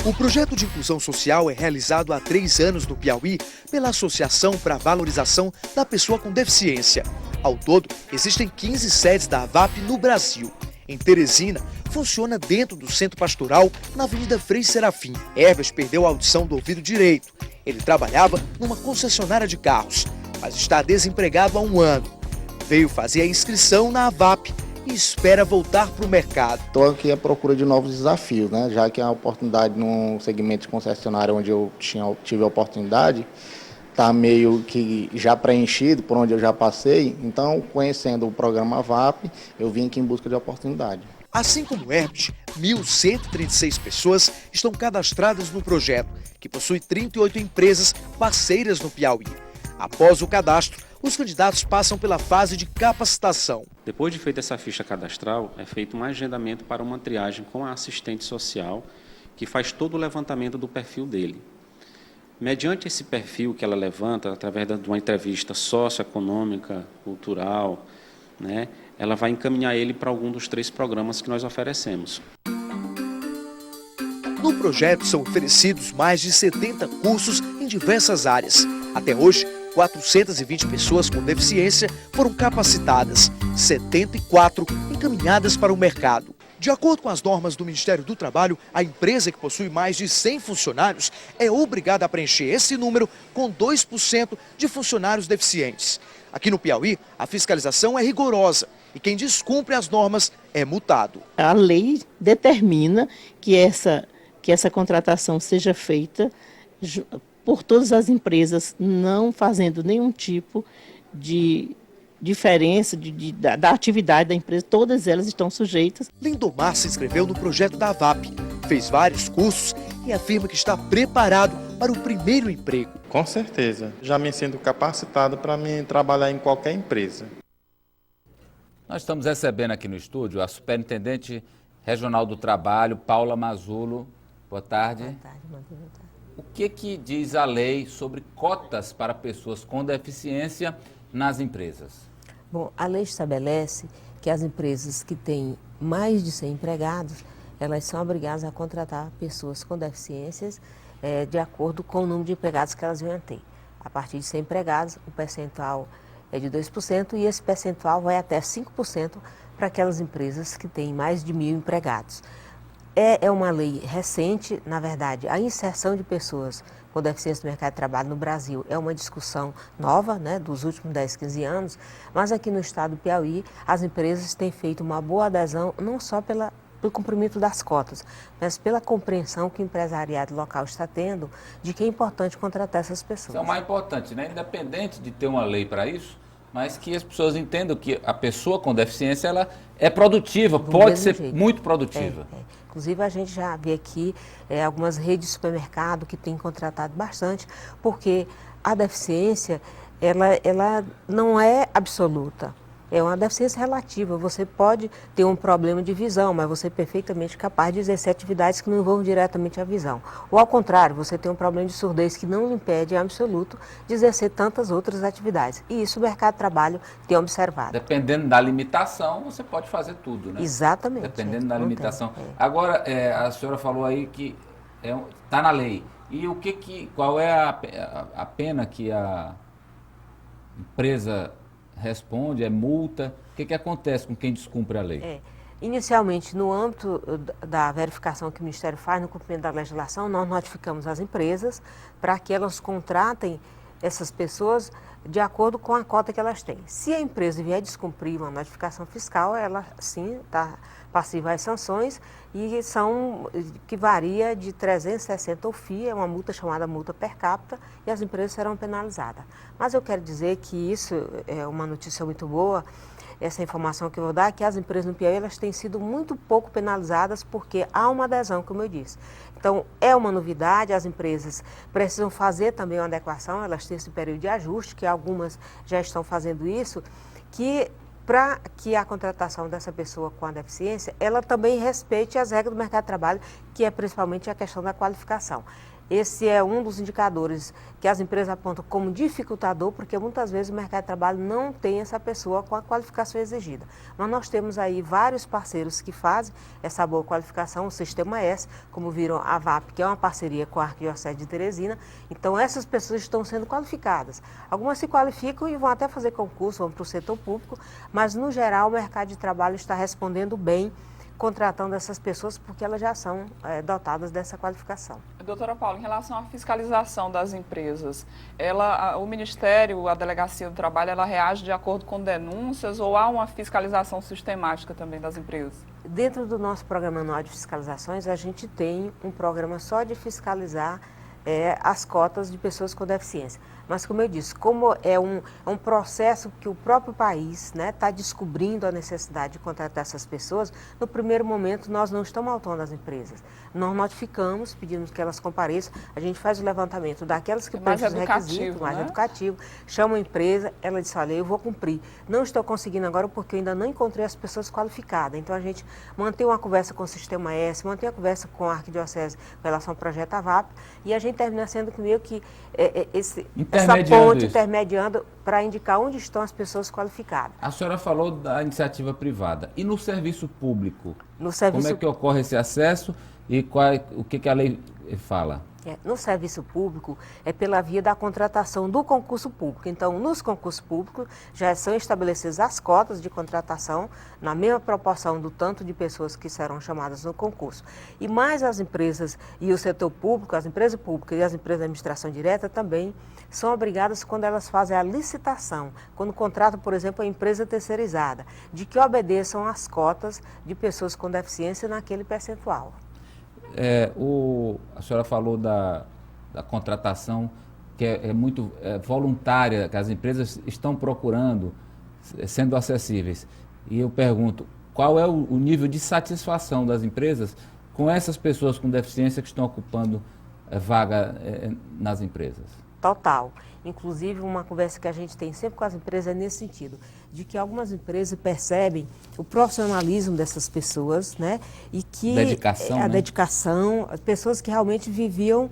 O projeto de inclusão social é realizado há 3 anos no Piauí pela Associação para a Valorização da Pessoa com Deficiência. Ao todo, existem 15 sedes da AVAP no Brasil. Em Teresina, funciona dentro do Centro Pastoral, na Avenida Frei Serafim. Herbert perdeu a audição do ouvido direito. Ele trabalhava numa concessionária de carros, mas está desempregado há 1 ano. Veio fazer a inscrição na AVAP e espera voltar para o mercado. Estou aqui à procura de novos desafios, né? Já que a oportunidade no segmento de concessionária onde eu tive a oportunidade está meio que já preenchido, por onde eu já passei. Então, conhecendo o programa AVAP, eu vim aqui em busca de oportunidade. Assim como o Herbert, 1.136 pessoas estão cadastradas no projeto, que possui 38 empresas parceiras no Piauí. Após o cadastro, os candidatos passam pela fase de capacitação. Depois de feita essa ficha cadastral, é feito um agendamento para uma triagem com a assistente social, que faz todo o levantamento do perfil dele. Mediante esse perfil que ela levanta, através de uma entrevista socioeconômica, cultural, né, ela vai encaminhar ele para algum dos 3 programas que nós oferecemos. No projeto são oferecidos mais de 70 cursos em diversas áreas. Até hoje, 420 pessoas com deficiência foram capacitadas, 74 encaminhadas para o mercado. De acordo com as normas do Ministério do Trabalho, a empresa que possui mais de 100 funcionários é obrigada a preencher esse número com 2% de funcionários deficientes. Aqui no Piauí, a fiscalização é rigorosa e quem descumpre as normas é multado. A lei determina que essa contratação seja feita por todas as empresas, não fazendo nenhum tipo de diferença da atividade da empresa, todas elas estão sujeitas. Lindomar se inscreveu no projeto da AVAP, fez vários cursos e afirma que está preparado para o primeiro emprego. Com certeza, já me sinto capacitado para trabalhar em qualquer empresa. Nós estamos recebendo aqui no estúdio a Superintendente Regional do Trabalho, Paula Mazzulo. Boa tarde. Boa tarde, Matheus. Boa tarde. O que diz a lei sobre cotas para pessoas com deficiência nas empresas? Bom, a lei estabelece que as empresas que têm mais de 100 empregados, elas são obrigadas a contratar pessoas com deficiências de acordo com o número de empregados que elas venham a ter. A partir de 100 empregados, o percentual é de 2% e esse percentual vai até 5% para aquelas empresas que têm mais de 1.000 empregados. É uma lei recente, na verdade, a inserção de pessoas com deficiência no mercado de trabalho no Brasil é uma discussão nova, né, dos últimos 10, 15 anos, mas aqui no estado do Piauí, as empresas têm feito uma boa adesão, não só pelo cumprimento das cotas, mas pela compreensão que o empresariado local está tendo de que é importante contratar essas pessoas. Isso é o mais importante, né? Independente de ter uma lei para isso, mas que as pessoas entendam que a pessoa com deficiência ela é produtiva, pode ser muito produtiva. Inclusive, a gente já vê aqui algumas redes de supermercado que têm contratado bastante, porque a deficiência ela não é absoluta. É uma deficiência relativa. Você pode ter um problema de visão, mas você é perfeitamente capaz de exercer atividades que não envolvam diretamente a visão. Ou ao contrário, você tem um problema de surdez que não lhe impede em absoluto de exercer tantas outras atividades. E isso o mercado de trabalho tem observado. Dependendo da limitação, você pode fazer tudo, né? Exatamente. Dependendo da limitação. Agora, a senhora falou aí que está na lei. E qual é a pena que a empresa responde, é multa? O que acontece com quem descumpre a lei? Inicialmente, no âmbito da verificação que o Ministério faz no cumprimento da legislação, nós notificamos as empresas para que elas contratem essas pessoas de acordo com a cota que elas têm. Se a empresa vier descumprir uma notificação fiscal, ela sim está passiva às sanções que varia de 360 OFI, é uma multa chamada multa per capita, e as empresas serão penalizadas. Mas eu quero dizer que isso é uma notícia muito boa, essa informação que eu vou dar, que as empresas no Piauí elas têm sido muito pouco penalizadas porque há uma adesão, como eu disse. Então, é uma novidade, as empresas precisam fazer também uma adequação, elas têm esse período de ajuste, que algumas já estão fazendo isso, para que a contratação dessa pessoa com a deficiência, ela também respeite as regras do mercado de trabalho, que é principalmente a questão da qualificação. esse é um dos indicadores que as empresas apontam como dificultador, porque muitas vezes o mercado de trabalho não tem essa pessoa com a qualificação exigida. Mas nós temos aí vários parceiros que fazem essa boa qualificação, o Sistema S, como viram a VAP, que é uma parceria com a Arquidiocese de Teresina. Então essas pessoas estão sendo qualificadas. Algumas se qualificam e vão até fazer concurso, vão para o setor público, mas no geral o mercado de trabalho está respondendo bem, contratando essas pessoas porque elas já são dotadas dessa qualificação. Doutora Paula, em relação à fiscalização das empresas, o Ministério, a Delegacia do Trabalho, ela reage de acordo com denúncias ou há uma fiscalização sistemática também das empresas? Dentro do nosso programa anual de fiscalizações, a gente tem um programa só de fiscalizar as cotas de pessoas com deficiência. Mas, como eu disse, como é um processo que o próprio país está descobrindo a necessidade de contratar essas pessoas, no primeiro momento nós não estamos autuando as empresas. Nós notificamos, pedimos que elas compareçam, a gente faz o levantamento daquelas que preenchem os requisitos, mais educativo, chama a empresa, ela diz, olha, eu vou cumprir. Não estou conseguindo agora porque eu ainda não encontrei as pessoas qualificadas. Então, a gente mantém uma conversa com o Sistema S, mantém a conversa com a Arquidiocese com relação ao projeto AVAP, e a gente termina sendo meio que essa ponte intermediando para indicar onde estão as pessoas qualificadas. A senhora falou da iniciativa privada. E no serviço público? Como é que ocorre esse acesso e o que a lei fala? No serviço público é pela via da contratação do concurso público. Então, nos concursos públicos já são estabelecidas as cotas de contratação na mesma proporção do tanto de pessoas que serão chamadas no concurso. E mais as empresas e o setor público, as empresas públicas e as empresas de administração direta também são obrigadas, quando elas fazem a licitação, quando contratam, por exemplo, a empresa terceirizada, de que obedeçam às cotas de pessoas com deficiência naquele percentual. A senhora falou da contratação que é muito voluntária, que as empresas estão procurando, sendo acessíveis. E eu pergunto, qual é o nível de satisfação das empresas com essas pessoas com deficiência que estão ocupando vaga nas empresas? Total. Inclusive, uma conversa que a gente tem sempre com as empresas é nesse sentido, de que algumas empresas percebem o profissionalismo dessas pessoas, e que dedicação, dedicação, as pessoas que realmente viviam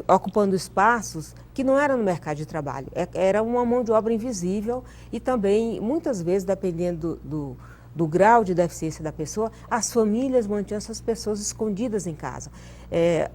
ocupando espaços que não eram no mercado de trabalho, era uma mão de obra invisível e também, muitas vezes, dependendo do grau de deficiência da pessoa, as famílias mantinham essas pessoas escondidas em casa.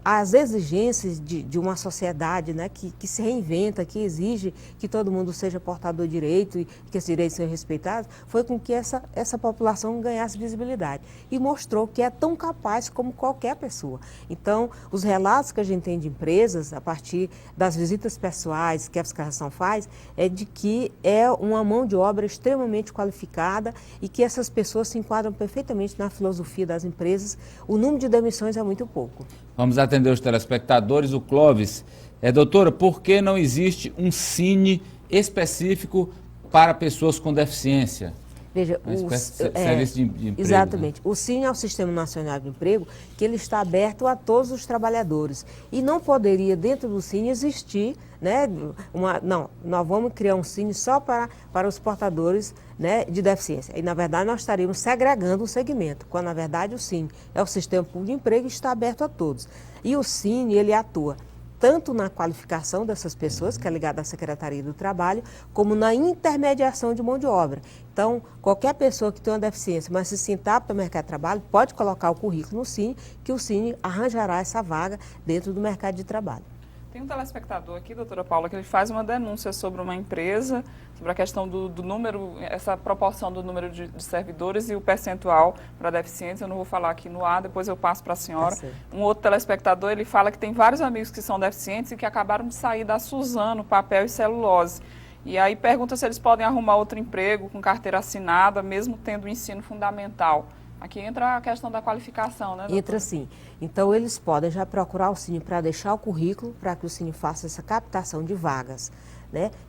As exigências de uma sociedade que se reinventa, que exige que todo mundo seja portador de direito e que esses direitos sejam respeitados, foi com que essa população ganhasse visibilidade e mostrou que é tão capaz como qualquer pessoa. Então, os relatos que a gente tem de empresas, a partir das visitas pessoais que a fiscalização faz, é de que é uma mão de obra extremamente qualificada e que essas pessoas se enquadram perfeitamente na filosofia das empresas. O número de demissões é muito pouco. Vamos atender os telespectadores. O Clóvis. Doutora, por que não existe um Cine específico para pessoas com deficiência? Veja, serviço de emprego, exatamente. O Cine é o Sistema Nacional de Emprego, que ele está aberto a todos os trabalhadores. E não poderia, dentro do Cine, existir, não, nós vamos criar um Cine só para os portadores de deficiência. E, na verdade, nós estaríamos segregando o segmento, quando, na verdade, o Cine é o Sistema Público de Emprego e está aberto a todos. E o Cine, ele atua tanto na qualificação dessas pessoas, que é ligada à Secretaria do Trabalho, como na intermediação de mão de obra. Então, qualquer pessoa que tem uma deficiência, mas se sinta apta ao mercado de trabalho, pode colocar o currículo no Cine, que o Cine arranjará essa vaga dentro do mercado de trabalho. Tem um telespectador aqui, doutora Paula, que ele faz uma denúncia sobre uma empresa, sobre a questão do número, essa proporção do número de servidores e o percentual para deficientes. Eu não vou falar aqui no ar, depois eu passo para a senhora. Um outro telespectador, ele fala que tem vários amigos que são deficientes e que acabaram de sair da Suzano, papel e celulose. E aí pergunta se eles podem arrumar outro emprego com carteira assinada, mesmo tendo o ensino fundamental. Aqui entra a questão da qualificação, né, doutora? Entra sim. Então, eles podem já procurar o Cine para deixar o currículo, para que o Cine faça essa captação de vagas,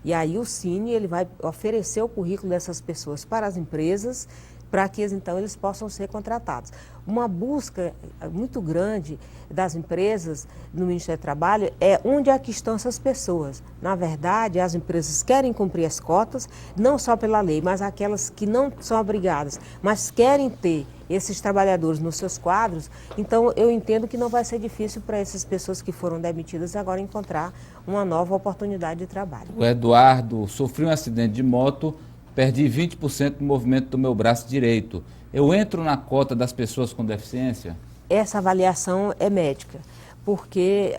E aí o Cine ele vai oferecer o currículo dessas pessoas para as empresas para que então eles possam ser contratados. Uma busca muito grande das empresas no Ministério do Trabalho é onde é que estão essas pessoas. Na verdade, as empresas querem cumprir as cotas, não só pela lei, mas aquelas que não são obrigadas, mas querem ter esses trabalhadores nos seus quadros. Então, eu entendo que não vai ser difícil para essas pessoas que foram demitidas agora encontrar uma nova oportunidade de trabalho. O Eduardo: sofri um acidente de moto, perdi 20% do movimento do meu braço direito. Eu entro na cota das pessoas com deficiência? Essa avaliação é médica, porque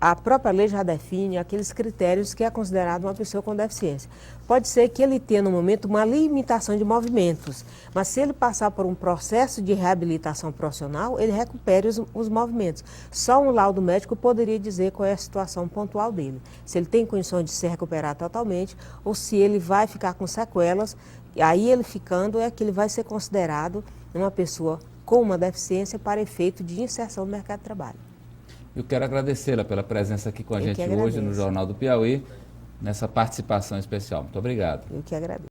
a própria lei já define aqueles critérios que é considerado uma pessoa com deficiência. Pode ser que ele tenha no momento uma limitação de movimentos, mas se ele passar por um processo de reabilitação profissional, ele recupere os movimentos. Só um laudo médico poderia dizer qual é a situação pontual dele, se ele tem condições de se recuperar totalmente ou se ele vai ficar com sequelas. Aí ele ficando é que ele vai ser considerado uma pessoa com uma deficiência para efeito de inserção no mercado de trabalho. Eu quero agradecê-la pela presença aqui com a gente hoje no Jornal do Piauí, nessa participação especial. Muito obrigado. Eu que agradeço.